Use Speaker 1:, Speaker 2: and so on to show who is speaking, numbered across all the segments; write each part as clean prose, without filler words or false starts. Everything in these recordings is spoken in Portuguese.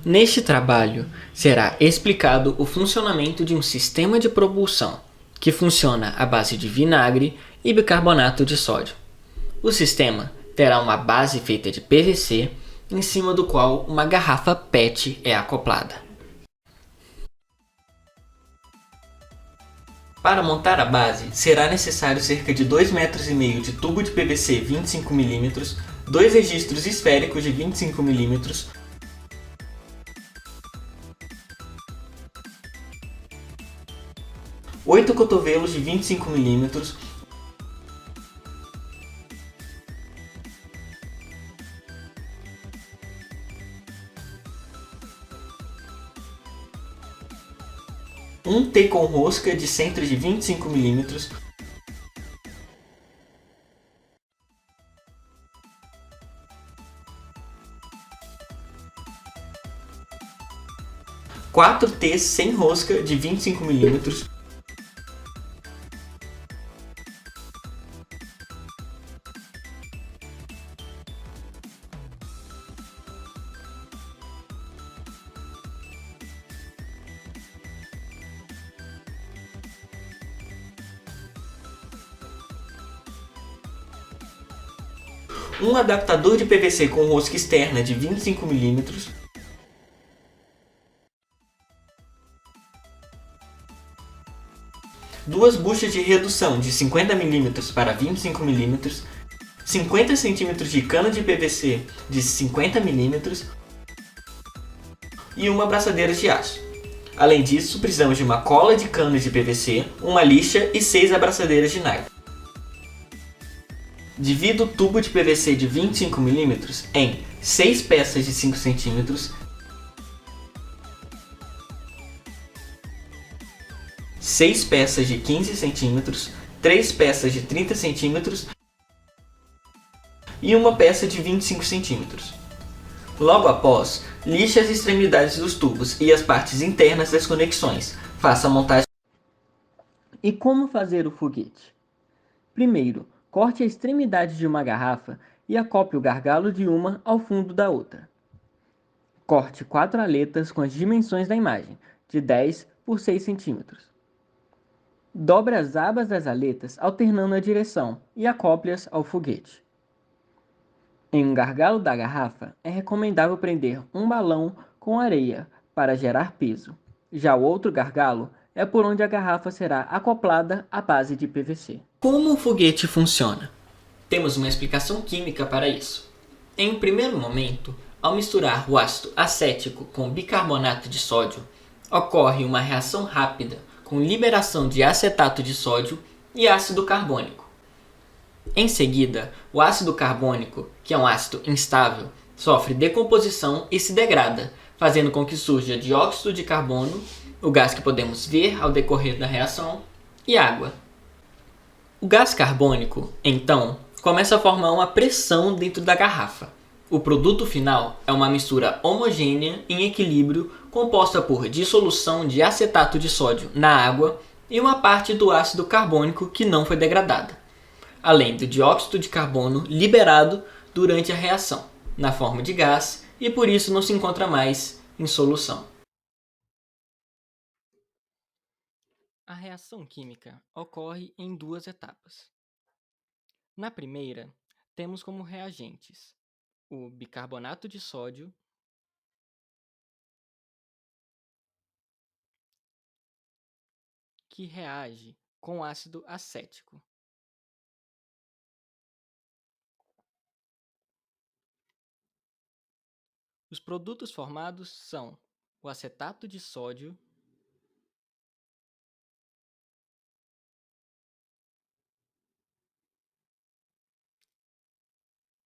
Speaker 1: Neste trabalho, será explicado o funcionamento de um sistema de propulsão, que funciona à base de vinagre e bicarbonato de sódio. O sistema terá uma base feita de PVC, em cima do qual uma garrafa PET é acoplada. Para montar a base, será necessário cerca de 2,5 metros de tubo de PVC 25 mm, dois registros esféricos de 25 mm, 8 cotovelos de 25 mm, um T com rosca de centro de 25 mm, quatro T's sem rosca de 25 mm, um adaptador de PVC com rosca externa de 25 mm, duas buchas de redução de 50 mm para 25 mm, 50 cm de cano de PVC de 50 mm e uma abraçadeira de aço. Além disso, precisamos de uma cola de cano de PVC, uma lixa e 6 abraçadeiras de nylon. Divida o tubo de PVC de 25 mm em 6 peças de 5 cm, 6 peças de 15 cm, 3 peças de 30 cm e uma peça de 25 cm. Logo após, lixe as extremidades dos tubos e as partes internas das conexões. Faça a montagem. E como fazer o foguete? Primeiro, corte a extremidade de uma garrafa e acople o gargalo de uma ao fundo da outra. Corte 4 aletas com as dimensões da imagem, de 10 por 6 cm. Dobre as abas das aletas alternando a direção e acople-as ao foguete. Em um gargalo da garrafa, é recomendável prender um balão com areia para gerar peso. Já o outro gargalo é por onde a garrafa será acoplada à base de PVC. Como o foguete funciona? Temos uma explicação química para isso. Em um primeiro momento, ao misturar o ácido acético com bicarbonato de sódio, ocorre uma reação rápida com liberação de acetato de sódio e ácido carbônico. Em seguida, o ácido carbônico, que é um ácido instável, sofre decomposição e se degrada, fazendo com que surja dióxido de carbono, o gás que podemos ver ao decorrer da reação, e água. O gás carbônico, então, começa a formar uma pressão dentro da garrafa. O produto final é uma mistura homogênea em equilíbrio composta por dissolução de acetato de sódio na água e uma parte do ácido carbônico que não foi degradada, além do dióxido de carbono liberado durante a reação, na forma de gás, e por isso não se encontra mais em solução. A reação química ocorre em duas etapas. Na primeira, temos como reagentes o bicarbonato de sódio que reage com ácido acético. Os produtos formados são o acetato de sódio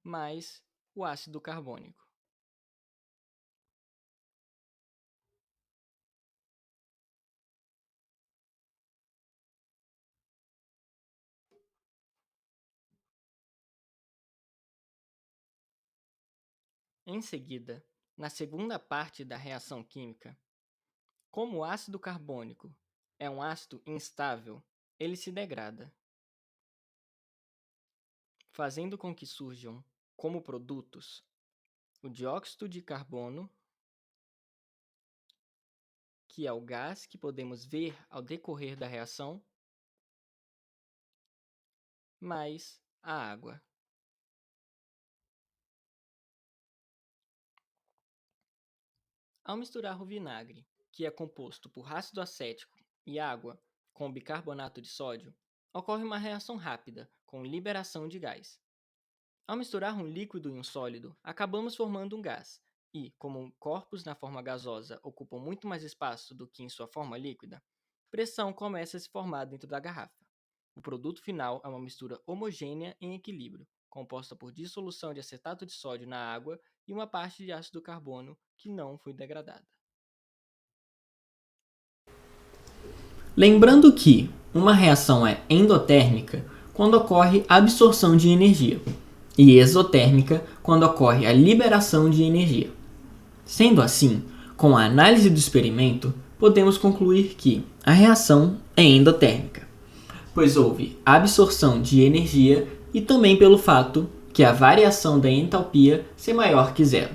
Speaker 1: mais o ácido carbônico. Em seguida, na segunda parte da reação química, como o ácido carbônico é um ácido instável, ele se degrada, fazendo com que surjam como produtos o dióxido de carbono que é o gás que podemos ver ao decorrer da reação, mais a água. Ao misturar o vinagre, que é composto por ácido acético e água com bicarbonato de sódio, ocorre uma reação rápida com liberação de gás. Ao misturar um líquido e um sólido, acabamos formando um gás, e, como corpos na forma gasosa ocupam muito mais espaço do que em sua forma líquida, pressão começa a se formar dentro da garrafa. O produto final é uma mistura homogênea em equilíbrio, composta por dissolução de acetato de sódio na água e uma parte de ácido carbono que não foi degradada. Lembrando que uma reação é endotérmica quando ocorre a absorção de energia e exotérmica quando ocorre a liberação de energia. Sendo assim, com a análise do experimento, podemos concluir que a reação é endotérmica, pois houve absorção de energia e também pelo fato que a variação da entalpia ser maior que zero.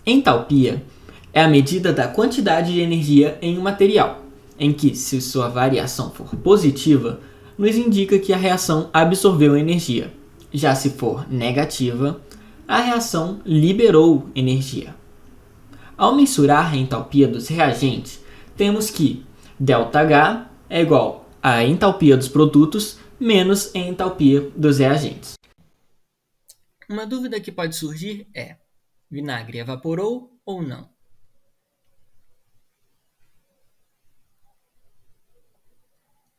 Speaker 1: Entalpia é a medida da quantidade de energia em um material, em que, se sua variação for positiva, nos indica que a reação absorveu energia. Já se for negativa, a reação liberou energia. Ao mensurar a entalpia dos reagentes, temos que ΔH é igual à entalpia dos produtos menos a entalpia dos reagentes. Uma dúvida que pode surgir é: vinagre evaporou ou não?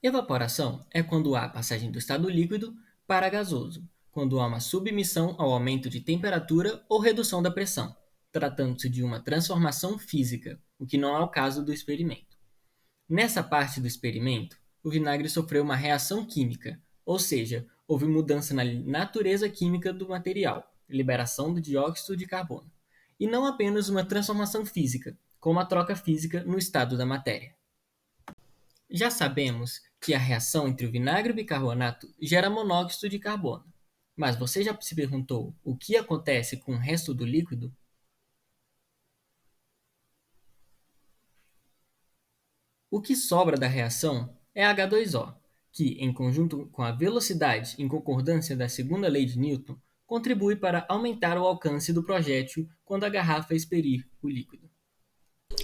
Speaker 1: Evaporação é quando há passagem do estado líquido para gasoso, quando há uma submissão ao aumento de temperatura ou redução da pressão, tratando-se de uma transformação física, o que não é o caso do experimento. Nessa parte do experimento, o vinagre sofreu uma reação química, ou seja, houve mudança na natureza química do material, liberação do dióxido de carbono, e não apenas uma transformação física, como a troca física no estado da matéria. Já sabemos que a reação entre o vinagre e o bicarbonato gera monóxido de carbono. Mas você já se perguntou o que acontece com o resto do líquido? O que sobra da reação é H2O, que, em conjunto com a velocidade em concordância da segunda lei de Newton, contribui para aumentar o alcance do projétil quando a garrafa expelir o líquido.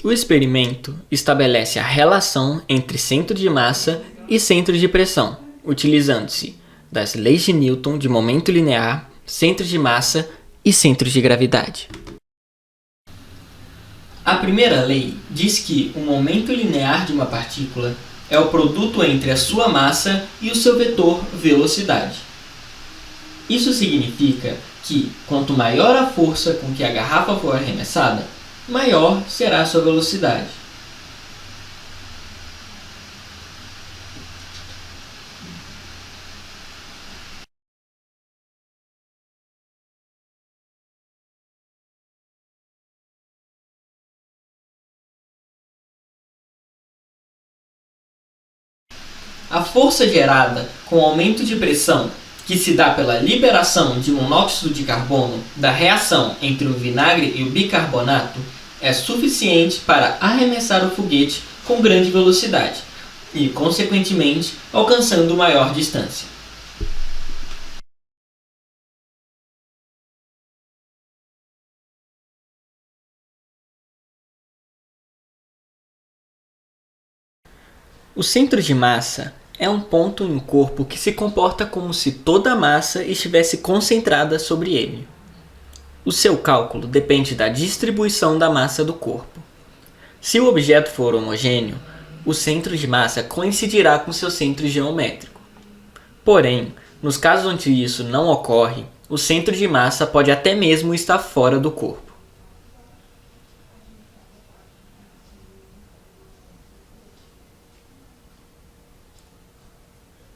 Speaker 1: O experimento estabelece a relação entre centro de massa e centro de pressão, utilizando-se das leis de Newton de momento linear, centro de massa e centro de gravidade. A primeira lei diz que o momento linear de uma partícula é o produto entre a sua massa e o seu vetor velocidade. Isso significa que, quanto maior a força com que a garrafa for arremessada, maior será a sua velocidade. A força gerada com o aumento de pressão, que se dá pela liberação de monóxido de carbono da reação entre o vinagre e o bicarbonato, é suficiente para arremessar o foguete com grande velocidade e, consequentemente, alcançando maior distância. O centro de massa é um ponto em um corpo que se comporta como se toda a massa estivesse concentrada sobre ele. O seu cálculo depende da distribuição da massa do corpo. Se o objeto for homogêneo, o centro de massa coincidirá com seu centro geométrico. Porém, nos casos onde isso não ocorre, o centro de massa pode até mesmo estar fora do corpo.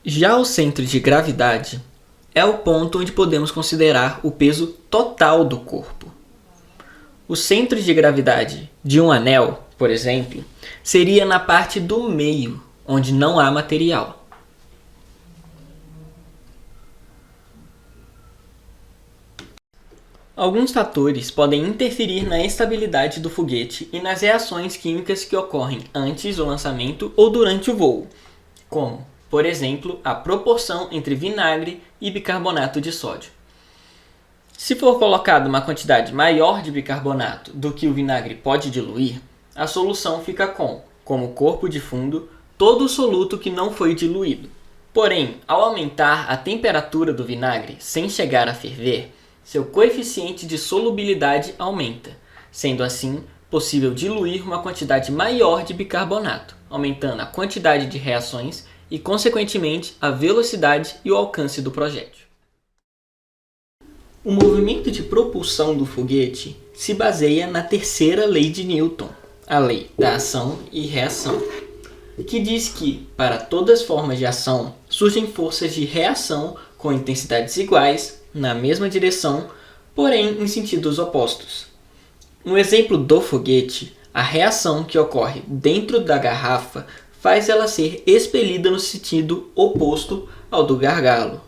Speaker 1: Já o centro de gravidade é o ponto onde podemos considerar o peso total do corpo. O centro de gravidade de um anel, por exemplo, seria na parte do meio, onde não há material. Alguns fatores podem interferir na estabilidade do foguete e nas reações químicas que ocorrem antes do lançamento ou durante o voo, como, por exemplo, a proporção entre vinagre e bicarbonato de sódio. Se for colocada uma quantidade maior de bicarbonato do que o vinagre pode diluir, a solução fica como corpo de fundo, todo o soluto que não foi diluído. Porém, ao aumentar a temperatura do vinagre sem chegar a ferver, seu coeficiente de solubilidade aumenta, sendo assim possível diluir uma quantidade maior de bicarbonato, aumentando a quantidade de reações e, consequentemente, a velocidade e o alcance do projétil. O movimento de propulsão do foguete se baseia na terceira lei de Newton, a lei da ação e reação, que diz que, para todas as formas de ação, surgem forças de reação com intensidades iguais, na mesma direção, porém em sentidos opostos. No exemplo do foguete, a reação que ocorre dentro da garrafa faz ela ser expelida no sentido oposto ao do gargalo.